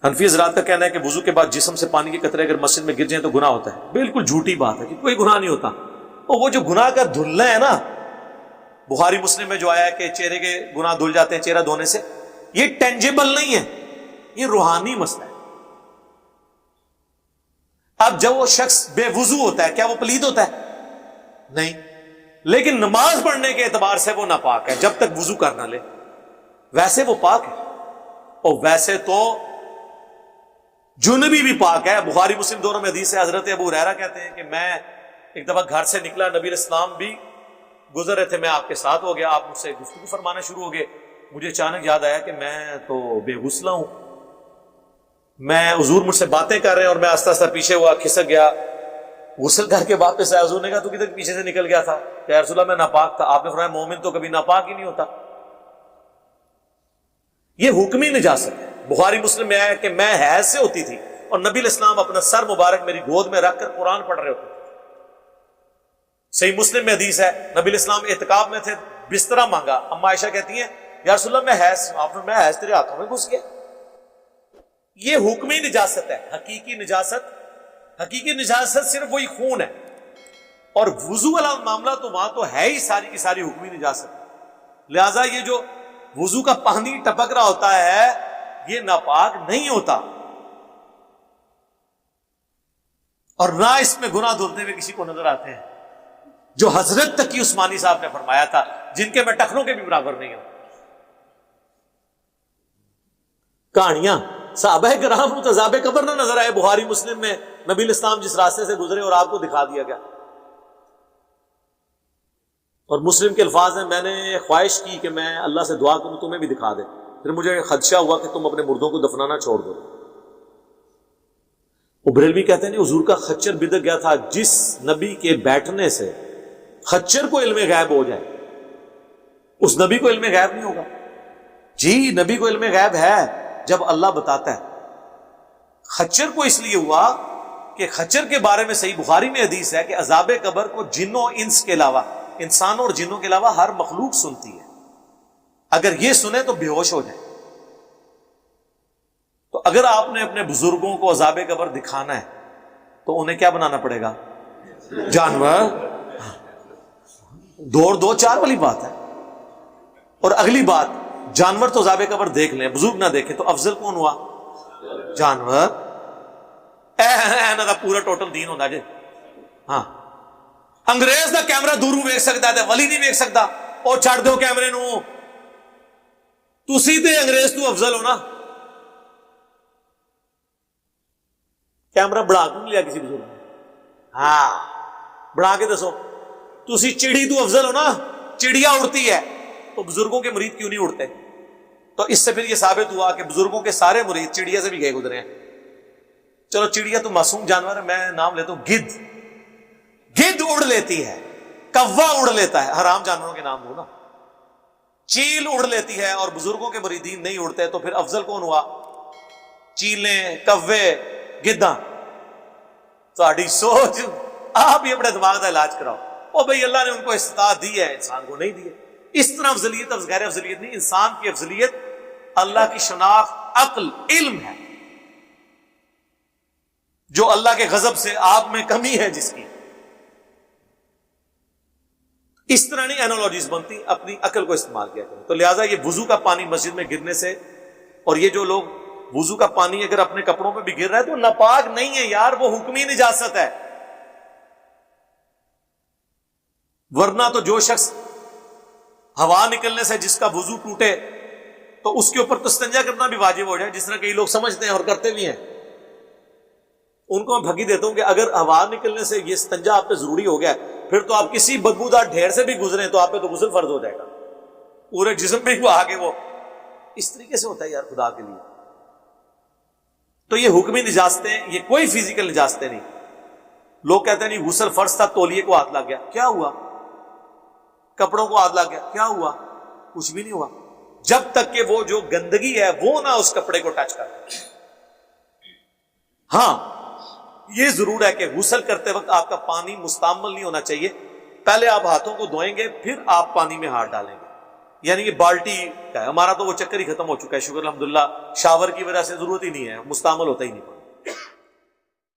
حنفی حضرات کا کہنا ہے کہ وضو کے بعد جسم سے پانی کے قطرے اگر مسجد میں گر جائیں تو گناہ ہوتا ہے. بالکل جھوٹی بات ہے کہ کوئی گناہ نہیں ہوتا. اور وہ جو گناہ کا دھلنا ہے نا، بخاری مسلم میں جو آیا ہے کہ چہرے کے گناہ دھل جاتے ہیں چہرہ دھونے سے، یہ ٹینجیبل نہیں ہے، یہ روحانی مسئلہ ہے. اب جب وہ شخص بے وضو ہوتا ہے، کیا وہ پلید ہوتا ہے؟ نہیں. لیکن نماز پڑھنے کے اعتبار سے وہ ناپاک ہے جب تک وضو کر نہ لے. ویسے وہ پاک ہے، اور ویسے تو جنبی بھی پاک ہے. بخاری مسلم دونوں میں حدیث ہے. حضرت ابو ہریرہ کہتے ہیں کہ میں ایک دفعہ گھر سے نکلا، نبی علیہ السلام بھی گزر رہے تھے، میں آپ کے ساتھ ہو گیا، آپ مجھ سے گفتگو فرمانا شروع ہو گئے. مجھے اچانک یاد آیا کہ میں تو بے غسلہ ہوں. میں حضور مجھ سے باتیں کر رہے ہیں اور میں آستہ آستہ پیچھے ہوا، کھسک گیا، غسل کر کے واپس آیا. حضور نے کہا تو کدھر پیچھے سے نکل گیا تھا؟ کہ یا رسول اللہ میں ناپاک تھا. آپ نے فرمایا مومن تو کبھی ناپاک ہی نہیں ہوتا. یہ حکمی نجاست ہے. بخاری مسلم میں آیا کہ میں حیض سے ہوتی تھی اور نبی علیہ السلام اپنا سر مبارک میری گود میں رکھ کر قرآن پڑھ رہے ہوتے تھے. صحیح مسلم میں حدیث ہے، نبی علیہ السلام اعتکاف میں تھے، بسترا مانگا. اما عائشہ کہتی ہیں یا رسول اللہ میں حیض، آپ نے میں حیض تیرے ہاتھوں میں گھس گیا. یہ حکمی نجاست ہے. حقیقی نجاست صرف وہی خون ہے. اور وضو والا معاملہ تو وہاں تو ہے ہی ساری کی ساری حکمی نجاست. لہذا یہ جو وضو کا پانی ٹپک رہا ہوتا ہے یہ ناپاک نہیں ہوتا، اور نہ اس میں گناہ دھلتے ہوئے کسی کو نظر آتے ہیں، جو حضرت تقی عثمانی صاحب نے فرمایا تھا، جن کے میں ٹخنوں کے بھی برابر نہیں ہوں. کہانیاں صحابہ کرام کو عذاب قبر نہ نظر آئے. بخاری مسلم میں نبی علیہ السلام جس راستے سے گزرے اور آپ کو دکھا دیا گیا. اور مسلم کے الفاظ ہیں، میں نے خواہش کی کہ میں اللہ سے دعا کروں تمہیں بھی دکھا دے، پھر مجھے خدشہ ہوا کہ تم اپنے مردوں کو دفنانا چھوڑ دو. وہ بریلوی کہتے ہیں نہیں، حضور کا خچر بدک گیا تھا. جس نبی کے بیٹھنے سے خچر کو علم غیب ہو جائے اس نبی کو علم غیب نہیں ہوگا. جی نبی کو علم غیب ہے جب اللہ بتاتا ہے. خچر کو اس لیے ہوا کہ خچر کے بارے میں صحیح بخاری میں حدیث ہے کہ عذاب قبر کو جنوں انس کے علاوہ، انسانوں اور جنوں کے علاوہ ہر مخلوق سنتی ہے. اگر یہ سنے تو بے ہوش ہو جائے. تو اگر آپ نے اپنے بزرگوں کو عذاب قبر دکھانا ہے تو انہیں کیا بنانا پڑے گا؟ جانور. دو چار والی بات ہے. اور اگلی بات، جانور تو عذاب قبر دیکھ لیں، بزرگ نہ دیکھیں، تو افضل کون ہوا؟ جانور. پورا ٹوٹل دین ہوتا جی. ہاں انگریز دا کیمرہ دوروں ویک سکتا ہے، ولی نہیں ویک سکتا. اور چھڑ دو کیمرے نو، تسی تے انگریز تو افضل ہو نا. کیمرہ بڑھا کیوں لیا کسی بزرگ نے؟ ہاں بڑھا کے دسو. تسی چڑی تو افضل ہو نا. چڑیا اڑتی ہے تو بزرگوں کے مرید کیوں نہیں اڑتے؟ تو اس سے پھر یہ ثابت ہوا کہ بزرگوں کے سارے مرید چڑیا سے بھی گئے گزرے ہیں. چلو چڑیا تو معصوم جانور ہے، میں نام لیتا ہوں گدھ. گدھ اڑ لیتی ہے، کوا اڑ لیتا ہے، حرام جانوروں کے نام دو نا. چیل اڑ لیتی ہے اور بزرگوں کے مریدین نہیں اڑتے، تو پھر افضل کون ہوا؟ چیلیں، کوے، گدھاں. تہاڈی سوچ، آپ ہی اپنے دماغ کا علاج کراؤ. او بھائی اللہ نے ان کو استطاعت دی ہے، انسان کو نہیں دی ہے. اس طرح افضلیت غیر افضلیت نہیں. انسان کی افضلیت اللہ کی شناخت، عقل، علم ہے. جو اللہ کے غضب سے آپ میں کمی ہے جس کی، اس طرح نہیں اینالوجیز بنتی، اپنی عقل کو استعمال کیا کریں. تو لہٰذا یہ وضو کا پانی مسجد میں گرنے سے، اور یہ جو لوگ وضو کا پانی اگر اپنے کپڑوں پہ بھی گر رہا ہے تو ناپاک نہیں ہے یار، وہ حکمی نجاست ہے. ورنہ تو جو شخص ہوا نکلنے سے جس کا وضو ٹوٹے تو اس کے اوپر تو استنجا کرنا بھی واجب ہو جائے، جس طرح کئی لوگ سمجھتے ہیں اور کرتے بھی ہیں. ان کو میں بھگی دیتا ہوں کہ اگر ہوا نکلنے سے یہ استنجا آپ پہ ضروری ہو گیا پھر تو آپ کسی بدبودار ڈھیر سے بھی گزریں تو آپ پہ تو غسل فرض ہو جائے گا. پورے جسم پہ وہ آگے وہ اس طریقے سے ہوتا ہے یار خدا کے لیے. تو یہ حکمی نجاستیں، یہ کوئی فزیکل نجاستیں نہیں. لوگ کہتے ہیں نہیں غسل فرض تھا، تولیے کو ہاتھ لگ گیا، کیا ہوا؟ کپڑوں کو ہاتھ لگ گیا، کیا ہوا؟ کچھ بھی نہیں ہوا، جب تک کہ وہ جو گندگی ہے وہ نہ اس کپڑے کو ٹچ کر. ہاں یہ ضرور ہے کہ غسل کرتے وقت آپ کا پانی مستعمل نہیں ہونا چاہیے. پہلے آپ ہاتھوں کو دھوئیں گے، پھر آپ پانی میں ہاتھ ڈالیں گے. یعنی کہ بالٹی کا ہے. ہمارا تو وہ چکر ہی ختم ہو چکا ہے، شکر الحمدللہ، شاور کی وجہ سے ضرورت ہی نہیں ہے، مستعمل ہوتا ہی نہیں.